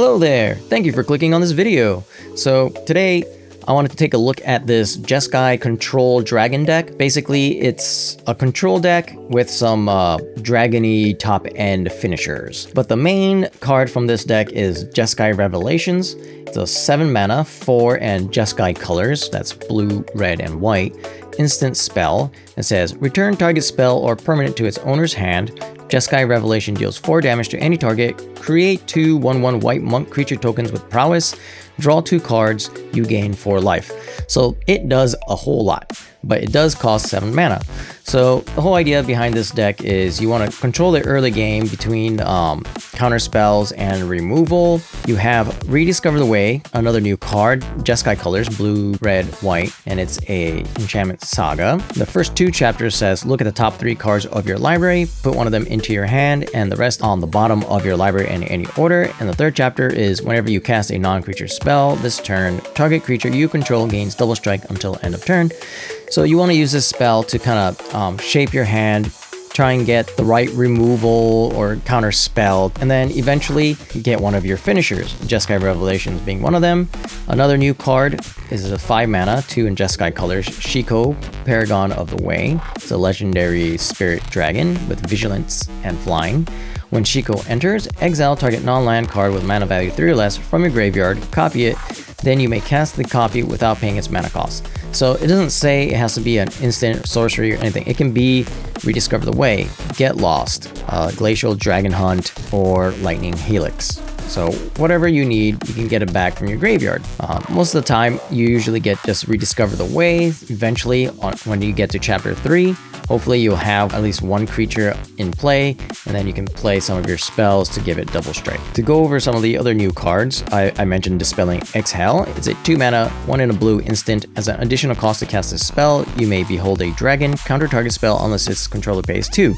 Hello there! Thank you for clicking on this video. So today I wanted to take a look at this Jeskai control dragon deck. Basically it's a control deck with some dragony top end finishers. But the main card from this deck is Jeskai Revelations. It's a 7 mana, 4 and Jeskai colors, that's blue, red, and white. Instant spell. It says, return target spell or permanent to its owner's hand. Jeskai Revelation deals 4 damage to any target. Create 2 1/1 white monk creature tokens with prowess. Draw 2 cards. You gain 4 life. So it does a whole lot, but it does cost 7 mana. So the whole idea behind this deck is you want to control the early game between counter spells and removal. You have Rediscover the Way, another new card, Jeskai colors, blue, red, white, and it's a enchantment saga. The first 2 chapters says look at the top 3 cards of your library, put one of them into your hand, and the rest on the bottom of your library in any order. And the 3rd chapter is whenever you cast a non-creature spell this turn, target creature you control gains double strike until end of turn. So you want to use this spell to kind of shape your hand, try and get the right removal or counter spell, and then eventually get one of your finishers, Jeskai Revelations being one of them. Another new card is a 5 mana, 2 in Jeskai colors, Shiko, Paragon of the Way. It's a legendary spirit dragon with vigilance and flying. When Shiko enters, exile target non-land card with mana value 3 or less from your graveyard, copy it, then you may cast the copy without paying its mana cost. So it doesn't say it has to be an instant sorcery or anything. It can be Rediscover the Way, Get Lost, Glacial Dragon Hunt, or Lightning Helix. So whatever you need, you can get it back from your graveyard. Most of the time, you usually get just Rediscover the Way. Eventually, when you get to chapter 3, hopefully you'll have at least 1 creature in play, and then you can play some of your spells to give it double strike. To go over some of the other new cards, I mentioned Dispelling Exhale. It's a 2 mana, 1 in a blue instant. As an additional cost to cast this spell, you may behold a dragon, counter target spell unless its controller pays 2.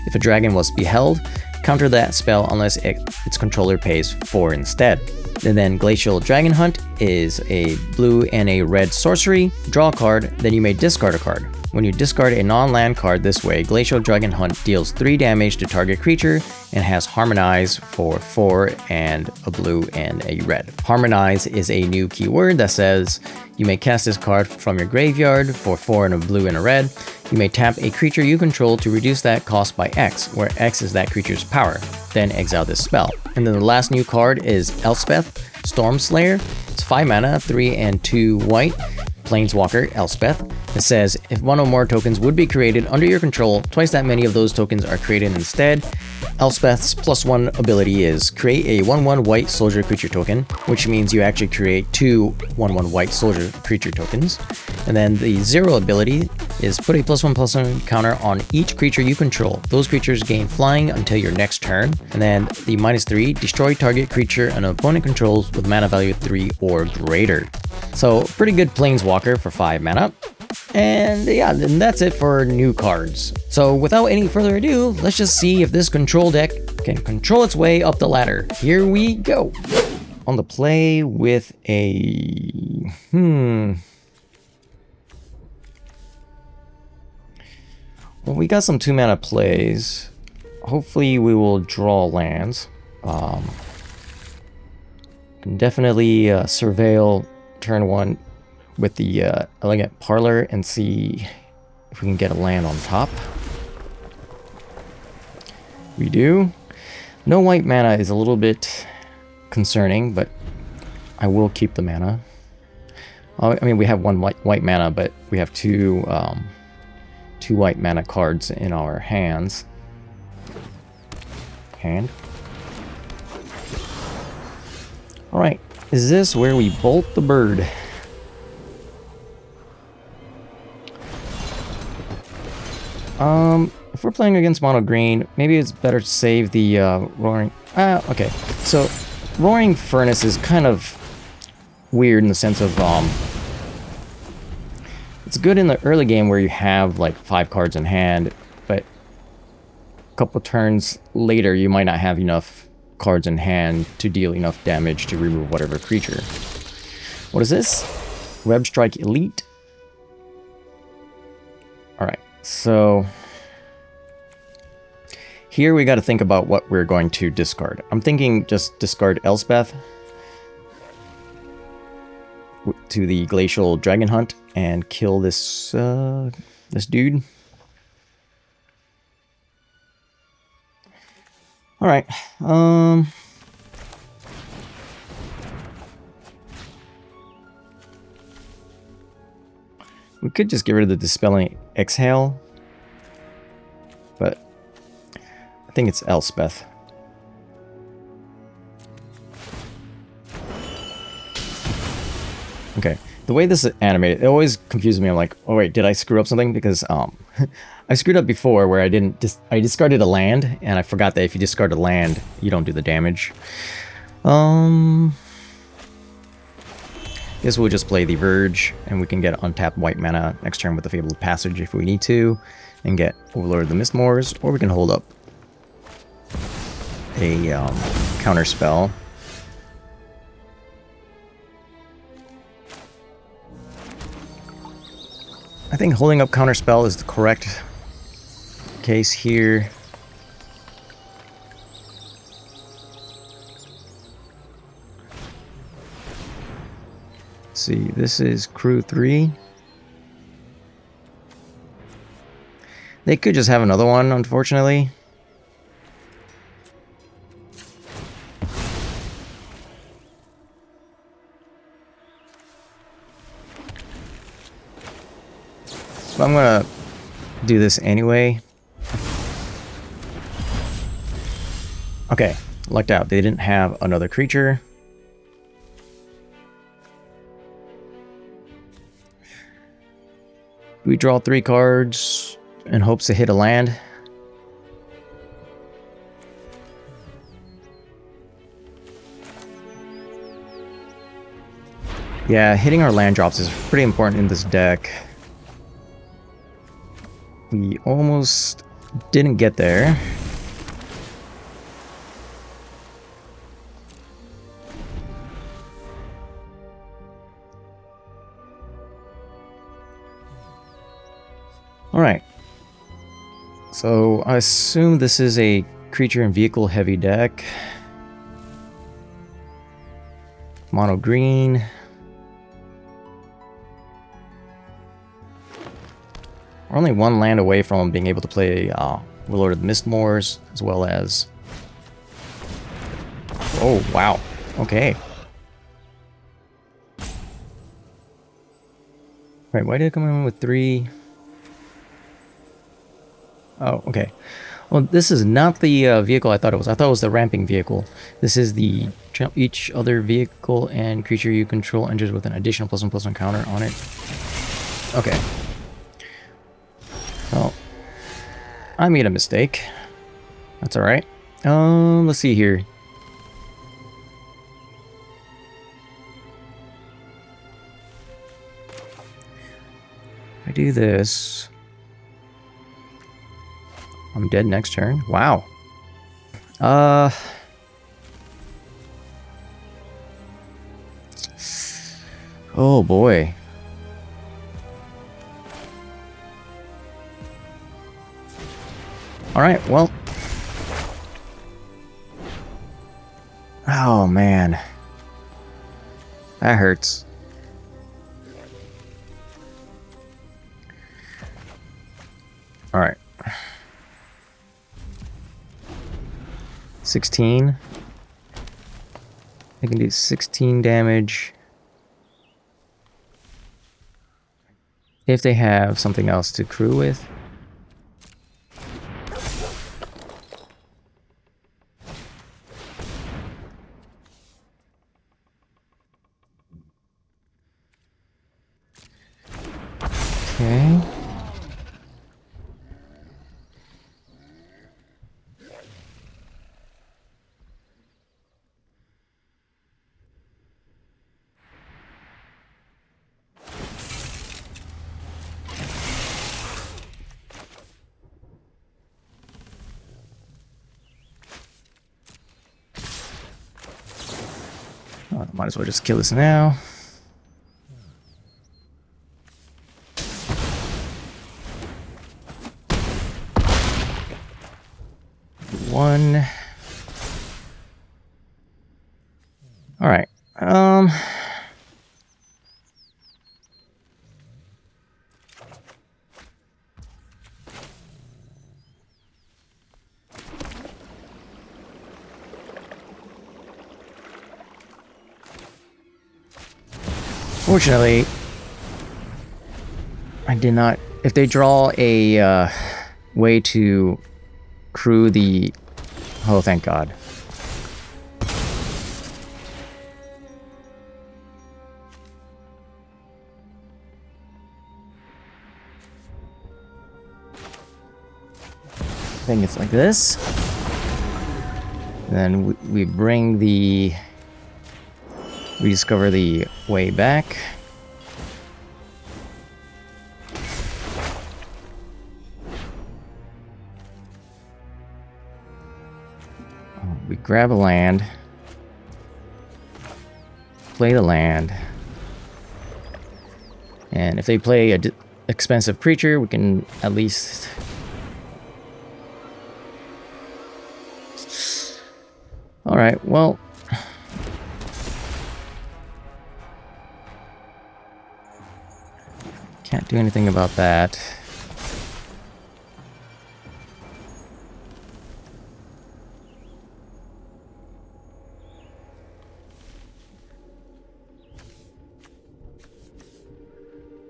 If a dragon was beheld, counter that spell unless its controller pays 4 instead. And then Glacial Dragon Hunt is a blue and a red sorcery. Draw a card, then you may discard a card. When you discard a non-land card this way, Glacial Dragon Hunt deals 3 damage to target creature and has Harmonize for 4 and a blue and a red. Harmonize is a new keyword that says you may cast this card from your graveyard for 4 and a blue and a red. You may tap a creature you control to reduce that cost by X, where X is that creature's power. Then exile this spell. And then the last new card is Elspeth, Stormslayer. It's 5 mana, 3 and 2 white. Planeswalker, Elspeth. It says, if 1 or more tokens would be created under your control, twice that many of those tokens are created instead. Elspeth's +1 ability is create a 1/1 white soldier creature token, which means you actually create 2 1/1 white soldier creature tokens. And then the 0 ability is put a +1/+1 counter on each creature you control. Those creatures gain flying until your next turn. And then the -3, destroy target creature an opponent controls with mana value 3 or greater. So pretty good Planeswalker for 5 mana. And yeah, and that's it for new cards. So without any further ado, let's just see if this control deck can control its way up the ladder. Here we go. On the play with a... Well, we got some 2 mana plays. Hopefully we will draw lands. Can definitely surveil turn 1 with the Elegant Parlor and see if we can get a land on top. We do. No white mana is a little bit concerning, but I will keep the mana. I mean, we have 1 white mana, but we have 2 white mana cards in our hands. Alright, is this where we bolt the bird? If we're playing against mono green, maybe it's better to save the Roaring... okay. So, Roaring Furnace is kind of weird in the sense of, it's good in the early game where you have, like, 5 cards in hand, but a couple turns later, you might not have enough cards in hand to deal enough damage to remove whatever creature. What is this? Web Strike Elite? Alright, so... Here we got to think about what we're going to discard. I'm thinking just discard Elspeth to the Glacial Dragon Hunt and kill this this dude. All right. We could just get rid of the Dispelling Exhale, but I think it's Elspeth. Okay, the way this is animated, it always confuses me. I'm like, oh wait, did I screw up something? Because I screwed up before where I discarded a land, and I forgot that if you discard a land, you don't do the damage. Guess we'll just play the Verge, and we can get untapped white mana next turn with the Fabled Passage if we need to, and get Overlord of the Mistmoors, or we can hold up a counter spell. I think holding up counter spell is the correct case here. Let's see, this is crew 3. They could just have another one, unfortunately. But I'm gonna do this anyway. Okay, lucked out. They didn't have another creature. We draw 3 cards in hopes to hit a land. Yeah, hitting our land drops is pretty important in this deck. We almost didn't get there. Alright. So I assume this is a creature and vehicle heavy deck. Mono green. We're only 1 land away from being able to play Warlord of the Mistmoors, as well as... Oh, wow. Okay. Right, why did it come in with 3? Oh, okay. Well, this is not the vehicle I thought it was. I thought it was the ramping vehicle. This is the... Each other vehicle and creature you control enters with an additional +1/+1 counter on it. Okay. Well, I made a mistake. That's alright. Let's see here. If I do this, I'm dead next turn. Wow. Oh boy. Alright, well. Oh, man. That hurts. Alright. 16. I can do 16 damage. If they have something else to crew with. Okay. Oh, might as well just kill this now. BO1. All right. Fortunately, I did not. If they draw a way to crew the... Oh, thank God. I think it's like this. Then we bring the... We discover the way back. We grab a land. Play the land. And if they play a expensive creature, we can at least... Alright, well... Can't do anything about that.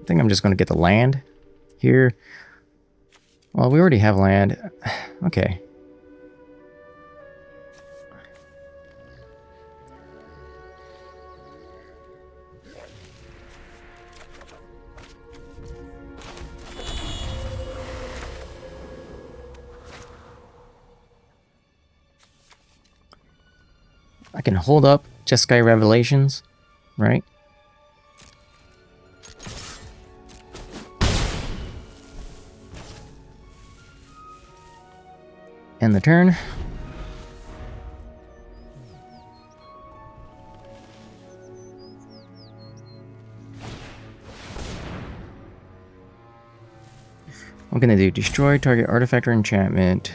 I think I'm just going to get the land here. Well, we already have land. Okay. I can hold up Jeskai Revelations, right? End the turn. I'm gonna do destroy target artifact or enchantment.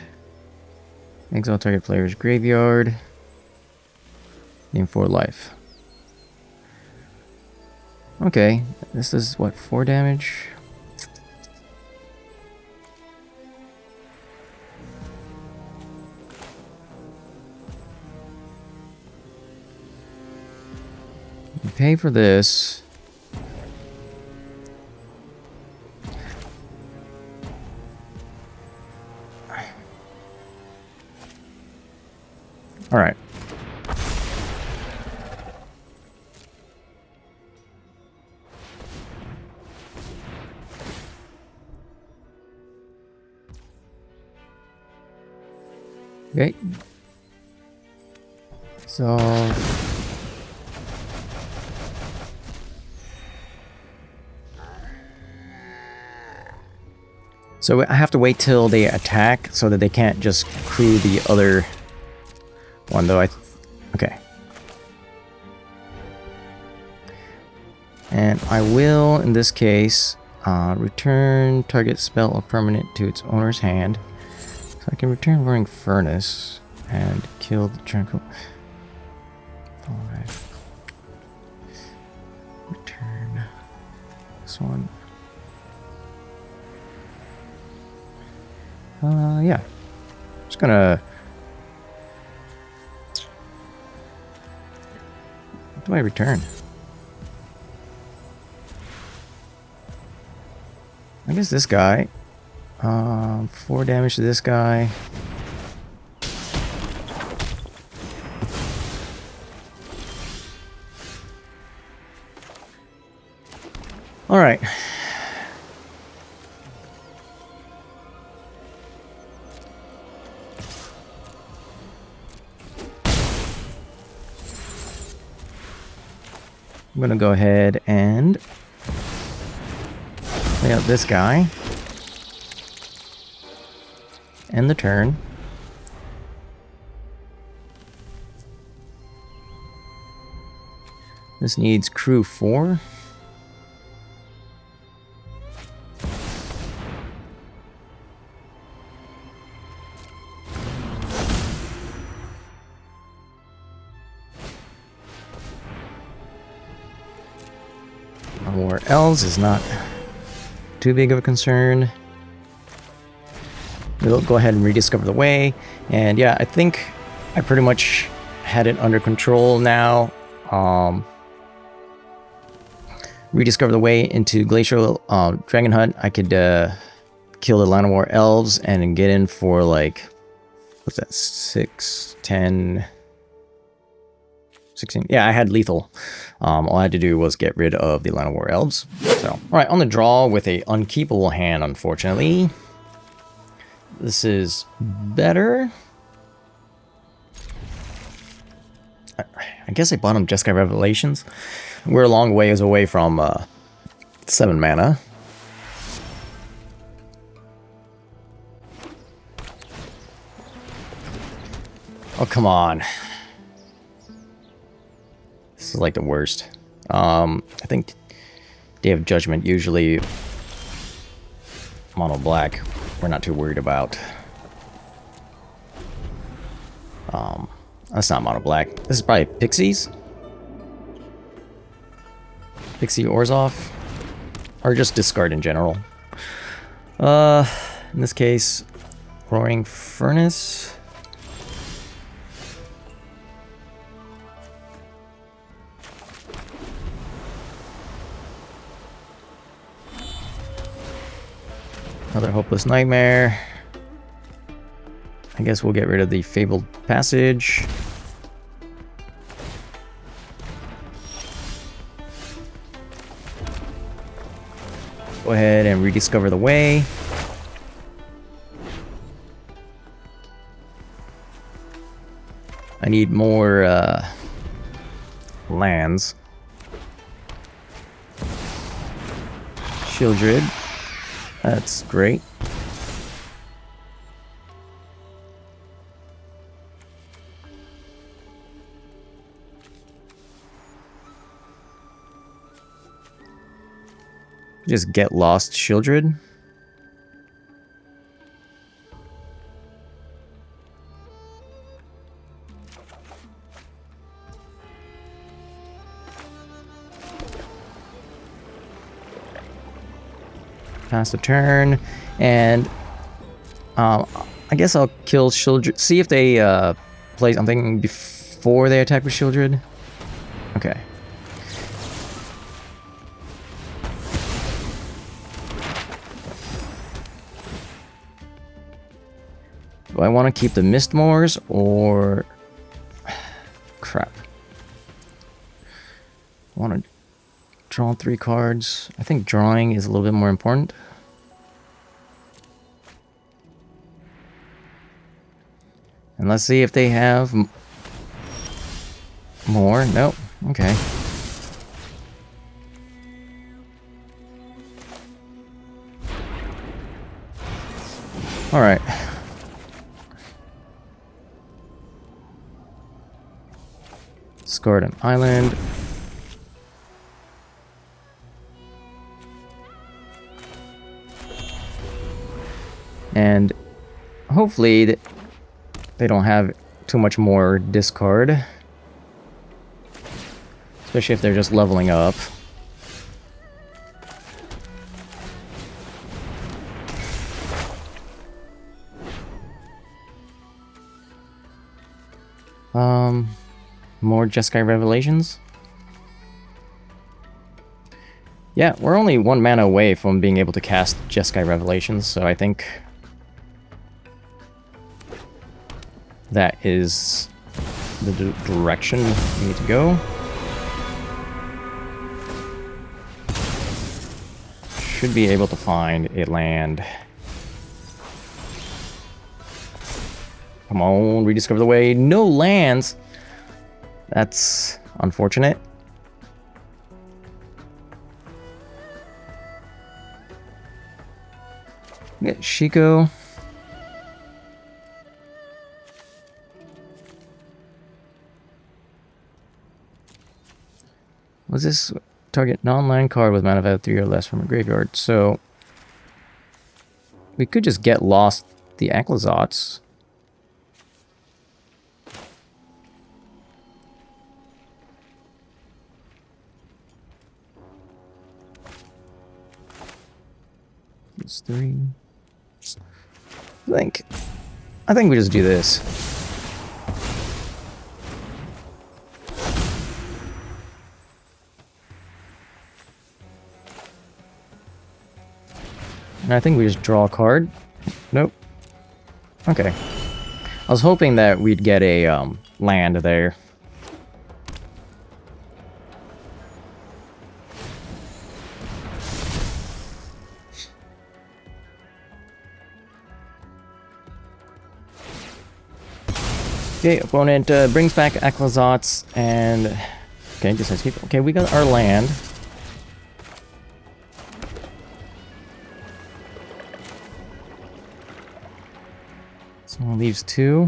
Exile target player's graveyard. Gain 4 life. Okay, this is what, 4 damage? You pay for this. All right. Okay. So I have to wait till they attack so that they can't just crew the other one, though. Okay. And I will, in this case, return target spell or permanent to its owner's hand. So I can return Roaring Furnace and kill the Tranquil. Alright. Return this one. Yeah. Just gonna... What do I return? I guess this guy. 4 damage to this guy. Alright. I'm gonna go ahead and lay out this guy. End the turn. This needs crew 4. more elves is not too big of a concern. We'll go ahead and rediscover the way. And yeah, I think I pretty much had it under control now. Rediscover the way into Glacial Dragon Hunt. I could kill the Llanowar elves and get in for like, what's that, 6, 10, 16? Yeah, I had lethal. All I had to do was get rid of the Llanowar elves. So, all right, on the draw with a unkeepable hand, unfortunately. This is better. I guess I bought him Jeskai Revelations. We're a long ways away from 7 mana. Oh, come on. This is like the worst. I think Day of Judgment usually mono black. We're not too worried about. That's not mono black. This is probably Pixies. Pixie Orzhov. Or just discard in general. In this case, Roaring Furnace. Another Hopeless Nightmare. I guess we'll get rid of the Fabled Passage. Go ahead and rediscover the way. I need more lands. Shieldred. That's great. Just get lost, Shieldred. Pass the turn, and I guess I'll kill Shieldred. See if they play something before they attack with Shieldred. Okay. Do I want to keep the Mistmoors or crap? I want to draw 3 cards. I think drawing is a little bit more important. And let's see if they have more. Nope. Okay. All right. Discard an island. And hopefully they don't have too much more discard. Especially if they're just leveling up. More Jeskai Revelations. Yeah, we're only 1 mana away from being able to cast Jeskai Revelations, so I think that is the direction we need to go. Should be able to find a land. Come on, rediscover the way. No lands! That's unfortunate. Get Shiko. Was this target non-land card with mana value 3 or less from a graveyard? So we could just get lost the Anklezots. It's 3. I think we just do this. And I think we just draw a card. Nope. Okay. I was hoping that we'd get a land there. Okay, opponent brings back Aquazats and... Okay, just has people. Okay, we got our land. So leaves 2.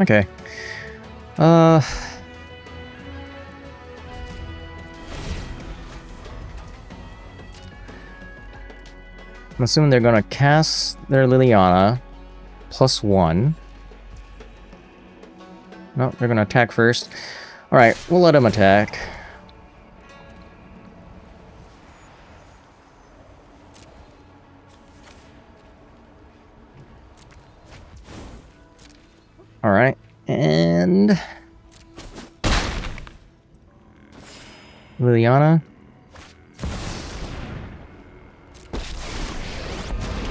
Okay. I'm assuming they're gonna cast their Liliana +1. No, they're gonna attack first. Alright, we'll let them attack. Alright, and... Liliana.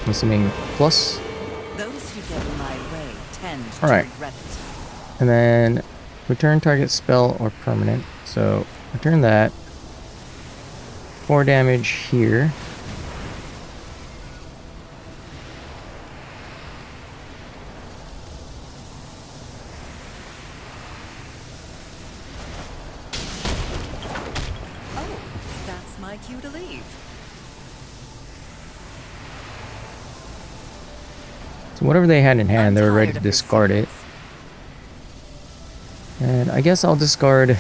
I'm assuming plus. Those who get in my way tend to Alright. regret it. And then return target spell or permanent. So return that. 4 damage here. Oh, that's my cue to leave. So whatever they had in hand, I'm they were ready tired to of this discard it. series. And I guess I'll discard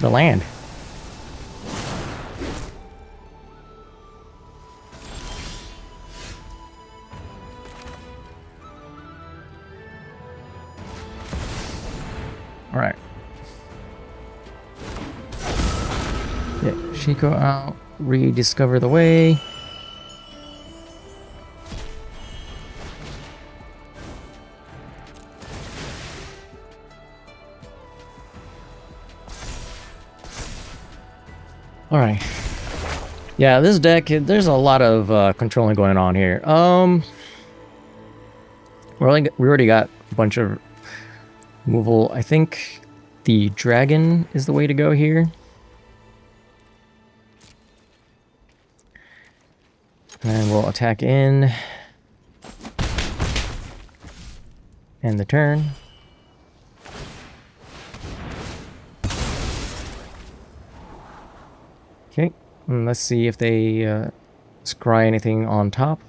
the land. Alright. Yeah, Shiko out. Rediscover the way. Alright. Yeah, this deck, there's a lot of controlling going on here. We already got a bunch of removal. I think the dragon is the way to go here. And we'll attack in. End the turn. Okay, and let's see if they scry anything on top.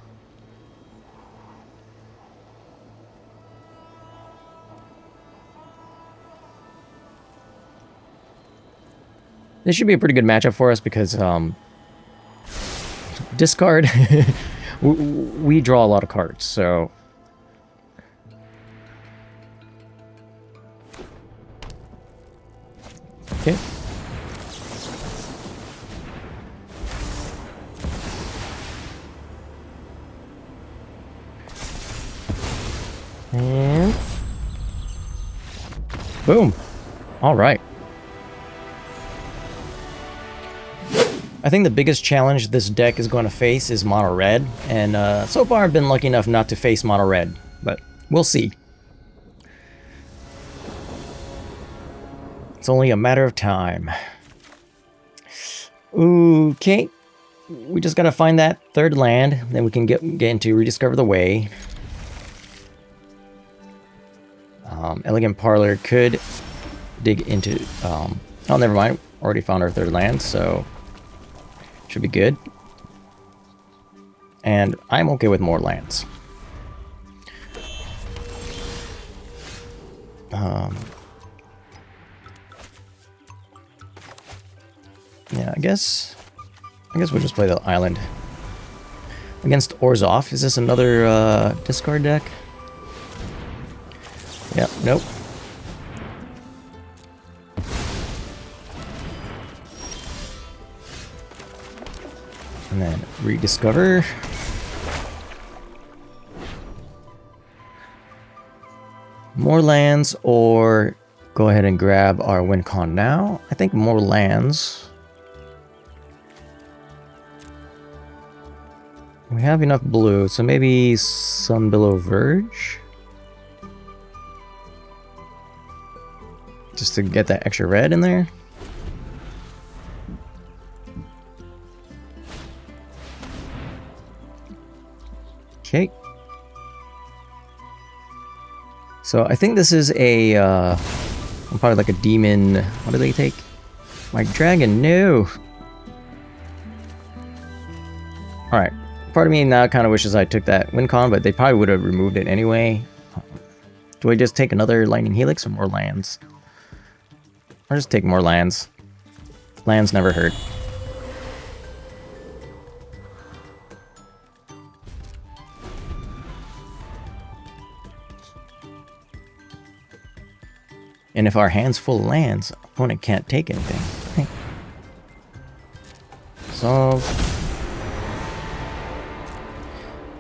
This should be a pretty good matchup for us because discard. we draw a lot of cards, so. Okay. And boom. All right. I think the biggest challenge this deck is going to face is mono red, and so far I've been lucky enough not to face mono red, but we'll see. It's only a matter of time. Okay. We just gotta find that third land, then we can get into Rediscover the Way. Elegant Parlor could dig into... oh, never mind. Already found our third land, so... should be good. And I'm okay with more lands. Yeah, I guess we'll just play the island. against Orzhov. Is this another discard deck? Yep, nope. And then rediscover. More lands, or go ahead and grab our win con now. I think more lands. We have enough blue, so maybe Sunbillow Verge? Just to get that extra red in there. Okay. So I think this is a, probably like a demon. What do they take? My dragon, no! Alright. Part of me now kind of wishes I took that win con, but they probably would have removed it anyway. Do I just take another Lightning Helix or more lands? Or just take more lands. Lands never hurt. And if our hand's full of lands, opponent can't take anything. Right. Solve.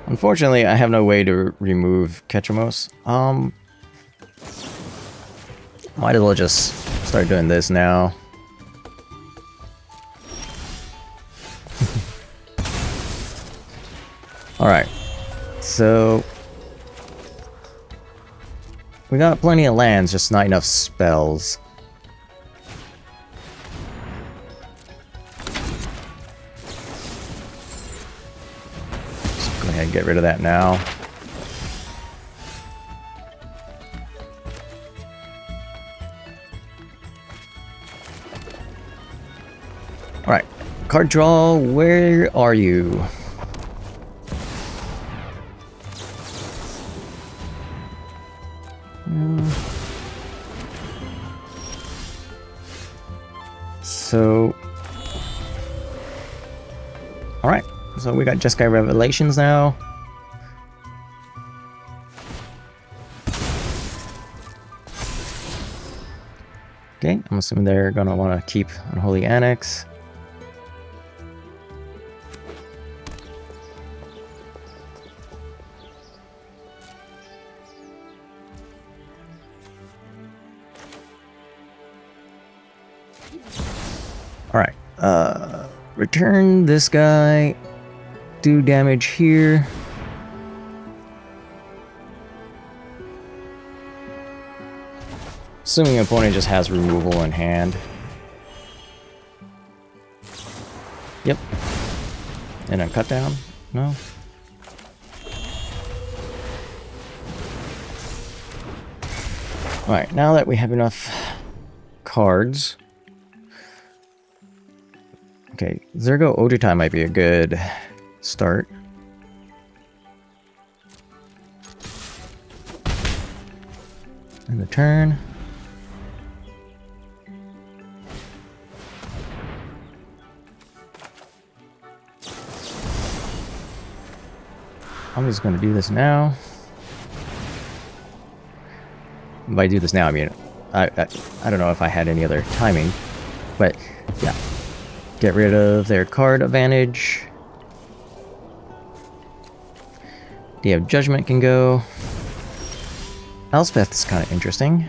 Unfortunately, I have no way to remove Ketchamos. Might as well just start doing this now. Alright. So we got plenty of lands, just not enough spells. Let's go ahead and get rid of that now. Alright, card draw, where are you? So, alright, so we got Jeskai Revelations now. Okay, I'm assuming they're gonna want to keep Unholy Annex. Alright, return this guy, do damage here. Assuming the opponent just has removal in hand. Yep. And a cut down? No? Alright, now that we have enough cards. Okay, Zergo Ojutai might be a good start. And the turn. I'm just going to do this now. By do this now, I mean, I don't know if I had any other timing, but yeah. Get rid of their card advantage. Day of Judgment can go. Elspeth is kind of interesting.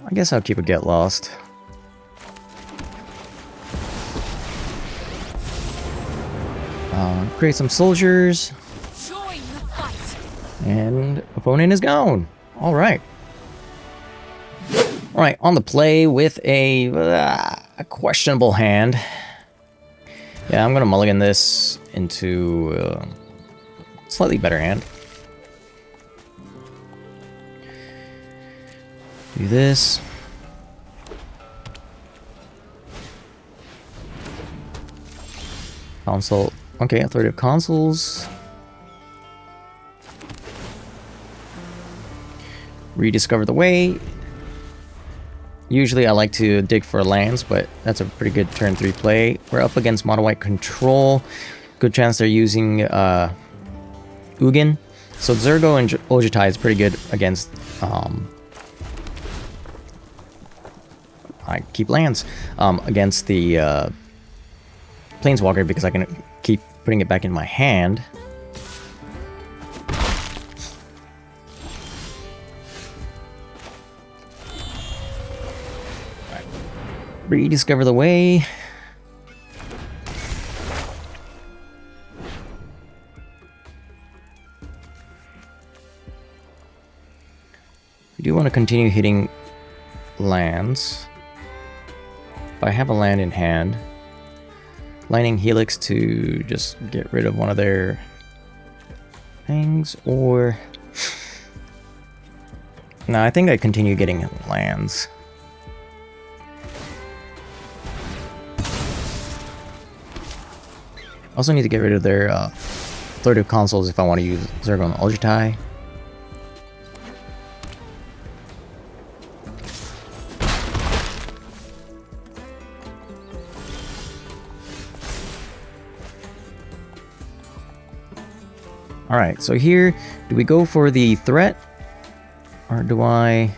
I guess I'll keep a Get Lost. Create some soldiers. Join the fight. And opponent is gone. All right. All right, on the play with a questionable hand. Yeah, I'm gonna mulligan this into a slightly better hand. Do this. Console. Okay, authoritative consoles. Rediscover the way. Usually I like to dig for lands, but that's a pretty good turn 3 play. We're up against mono white control. Good chance they're using Ugin. So Zergo and Ojutai is pretty good against I keep lands against the Planeswalker because I can keep putting it back in my hand. Right. Rediscover the way. I do want to continue hitting lands. If I have a land in hand, Lightning Helix to just get rid of one of their things, or... No, I think I continue getting lands. Also need to get rid of their Authoritative Consoles if I want to use Zergo and Ojutai. Alright, so here, do we go for the threat? Or do I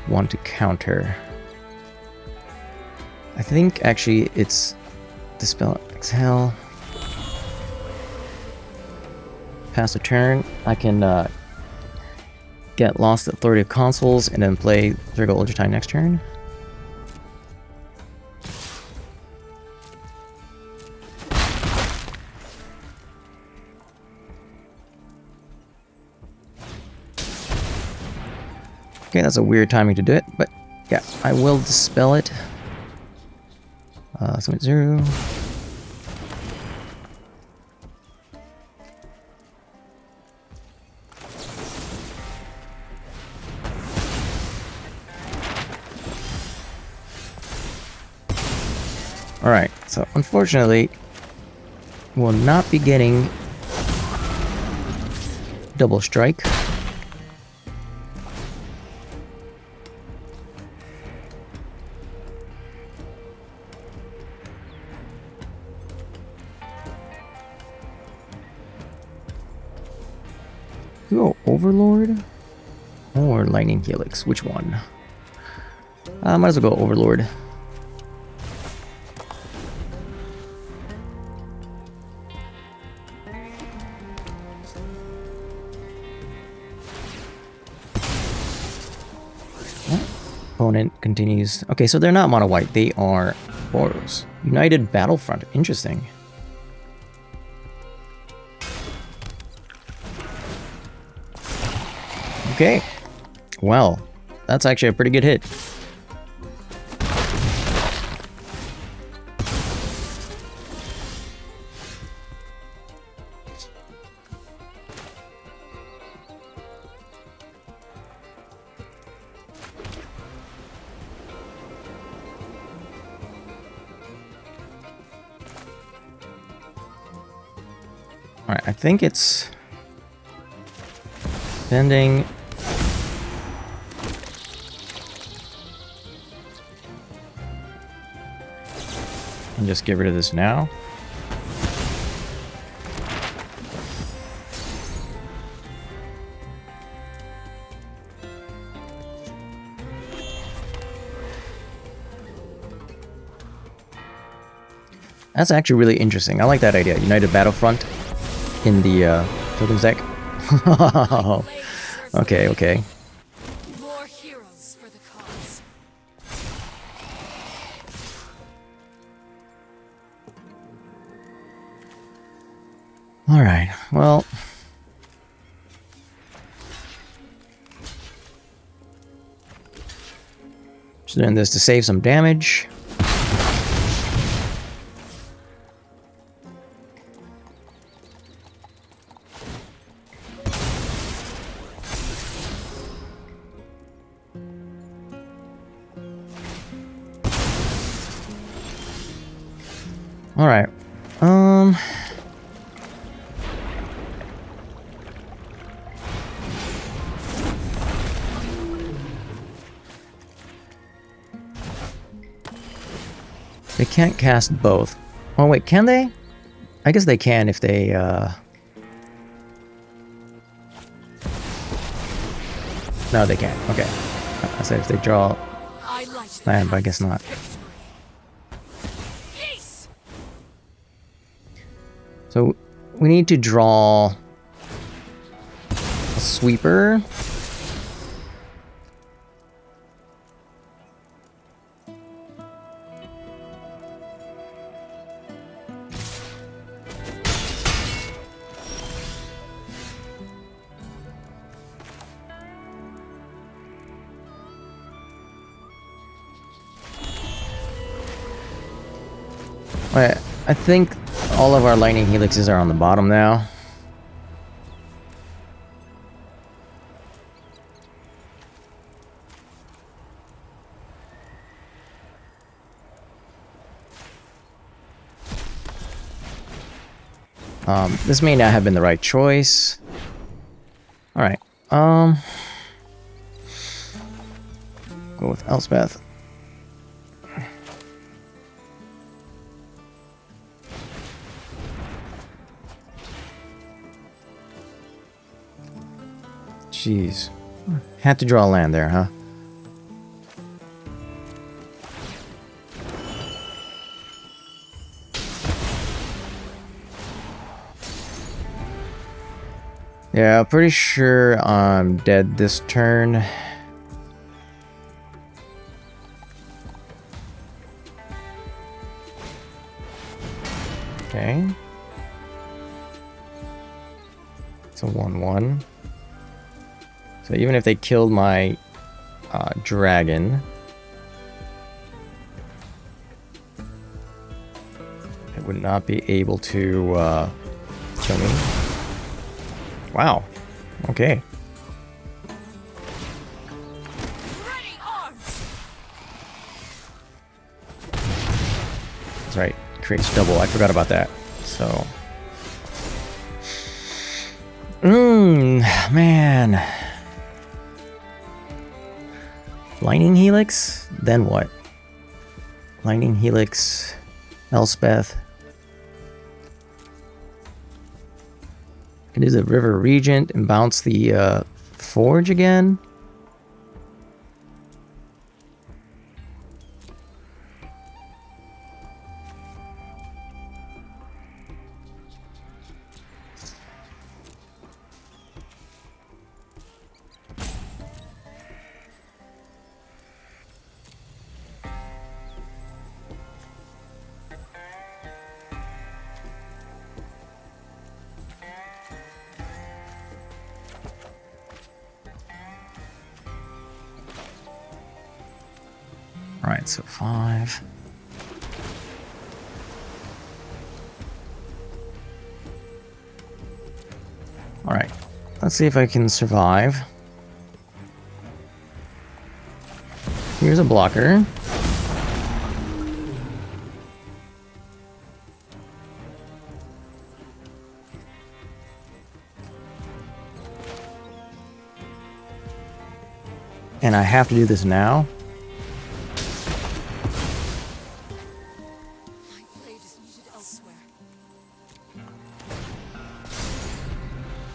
want to counter? I think actually it's Dispel, Exhale. Pass a turn. I can get Lost Authoritative Consoles and then play Zergo Ojutai next turn. Okay, that's a weird timing to do it, but yeah, I will dispel it. Summon 0. Alright, so unfortunately, we'll not be getting double strike. Go Overlord or Lightning Helix? Which one? Might as well go Overlord. Opponent continues. Okay, so they're not mono white, they are Boros. United Battlefront. Interesting. Okay. Well, that's actually a pretty good hit. Alright, I think it's pending. And just get rid of this now. That's actually really interesting. I like that idea. United Battlefront in the Tokens deck. Okay, okay. More heroes for the cause. Alright, well... Just doing this to save some damage. Alright, can't cast both. Oh wait, can they? I guess they can if they No, they can't. Okay. I said if they draw land, but I guess not. So we need to draw a sweeper. Alright, I think all of our lightning helixes are on the bottom now. This may not have been the right choice. Alright, go with Elspeth. Jeez. Had to draw land there, huh? Yeah, pretty sure I'm dead this turn. Okay. It's a 1/1. So even if they killed my dragon, it would not be able to kill me. Wow. Okay. That's right. Creates double. I forgot about that. So. Man. Lightning Helix? Then what? Lightning Helix, Elspeth. I can do the River Regent and bounce the Forge again. Alright, so 5. Alright, let's see if I can survive. Here's a blocker. And I have to do this now.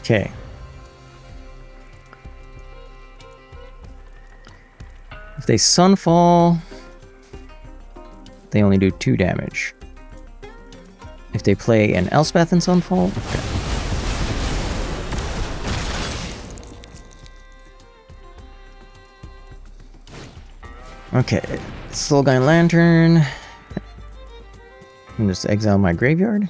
Okay. If they Sunfall, they only do 2 damage. If they play an Elspeth and Sunfall, okay. Soulguide Lantern. And just exile my graveyard.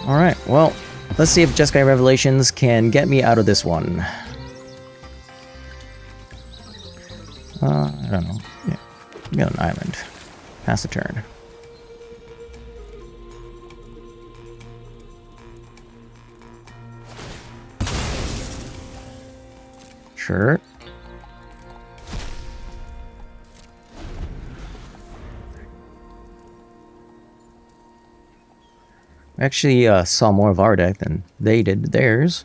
Alright, well, let's see if Jeskai Revelations can get me out of this one. I don't know. Yeah, we got an island. Pass the turn. Sure. We actually saw more of our deck than they did theirs.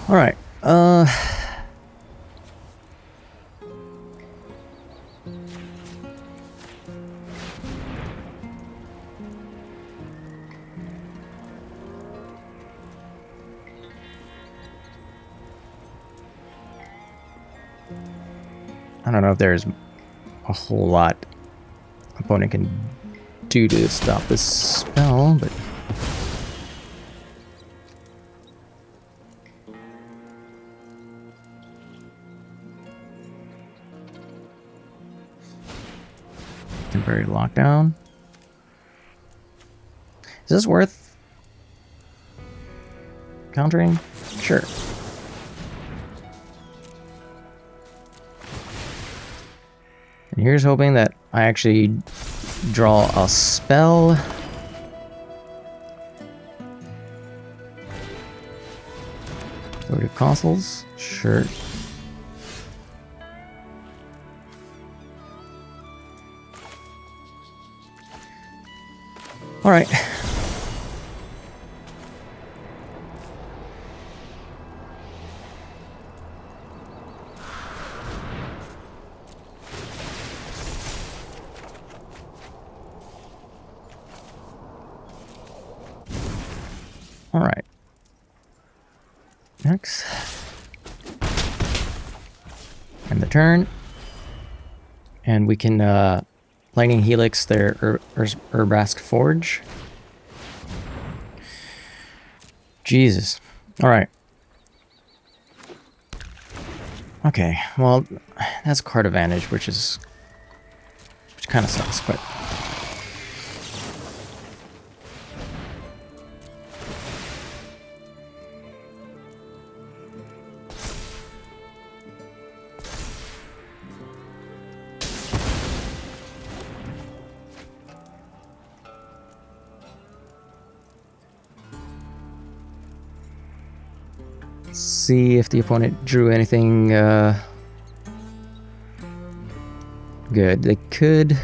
Alright, I don't know if there's a whole lot opponent can do to stop this spell, but temporary lockdown. Is this worth countering? Sure. And here's hoping that I actually draw a spell. Go to consoles? Sure. Alright. Alright. Next. End the turn. And we can Lightning Helix their Urbrask Forge. Jesus. Alright. Okay, well, that's card advantage, which kind of sucks, but see if the opponent drew anything good. They could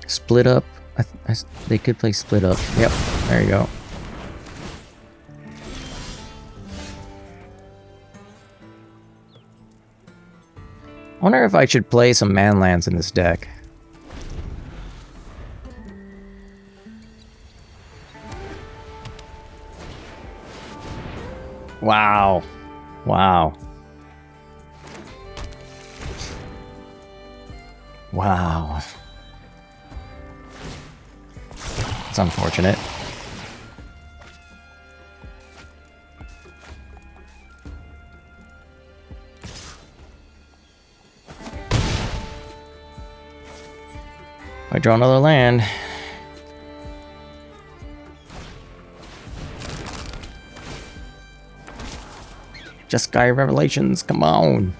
split up. They could play split up. Yep, there you go. I wonder if I should play some man lands in this deck. Wow. Wow. Wow. It's unfortunate. If I draw another land, Jeskai Revelations, come on.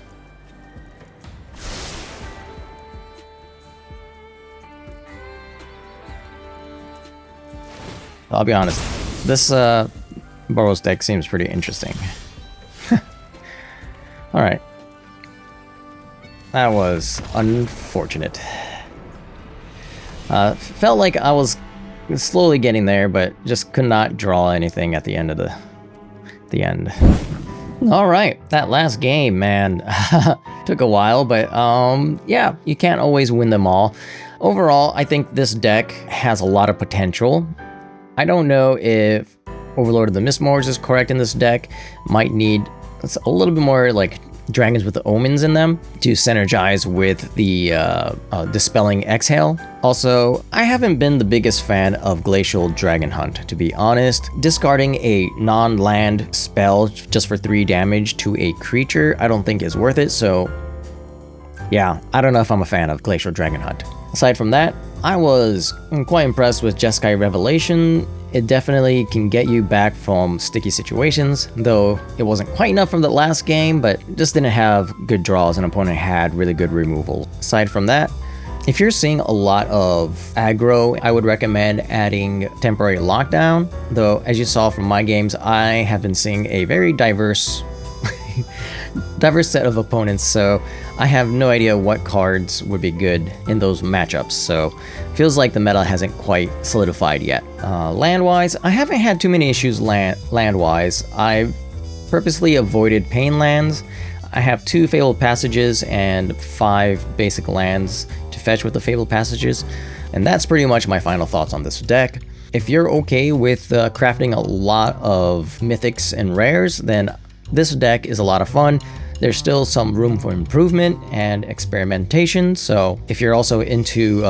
I'll be honest, this Boros deck seems pretty interesting. Alright. That was unfortunate. Felt like I was slowly getting there, but just could not draw anything at the end of the end. Alright, that last game, man, took a while, but yeah, you can't always win them all. Overall, I think this deck has a lot of potential. I don't know if Overlord of the Mistmorgs is correct in this deck. Might need a little bit more like dragons with the omens in them to synergize with the Dispelling Exhale. Also, I haven't been the biggest fan of Glacial Dragon Hunt, to be honest. Discarding a non-land spell just for 3 damage to a creature I don't think is worth it, so yeah, I don't know if I'm a fan of Glacial Dragon Hunt. Aside from that, I was quite impressed with Jeskai Revelation. It definitely can get you back from sticky situations, though it wasn't quite enough from the last game, but just didn't have good draws and opponent had really good removal. Aside from that, if you're seeing a lot of aggro, I would recommend adding Temporary Lockdown, though as you saw from my games, I have been seeing a very diverse set of opponents, so I have no idea what cards would be good in those matchups, so feels like the meta hasn't quite solidified yet. Land-wise, I haven't had too many issues land-wise. I've purposely avoided pain lands. I have 2 Fabled Passages and 5 basic lands to fetch with the Fabled Passages, and that's pretty much my final thoughts on this deck. If you're okay with crafting a lot of mythics and rares, then this deck is a lot of fun. There's still some room for improvement and experimentation, so if you're also into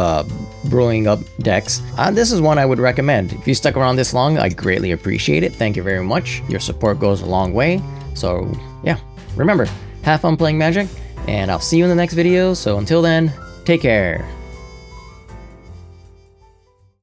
brewing up decks, this is one I would recommend. If you stuck around this long, I greatly appreciate it. Thank you very much. Your support goes a long way. So yeah, remember, have fun playing Magic, and I'll see you in the next video. So until then, take care.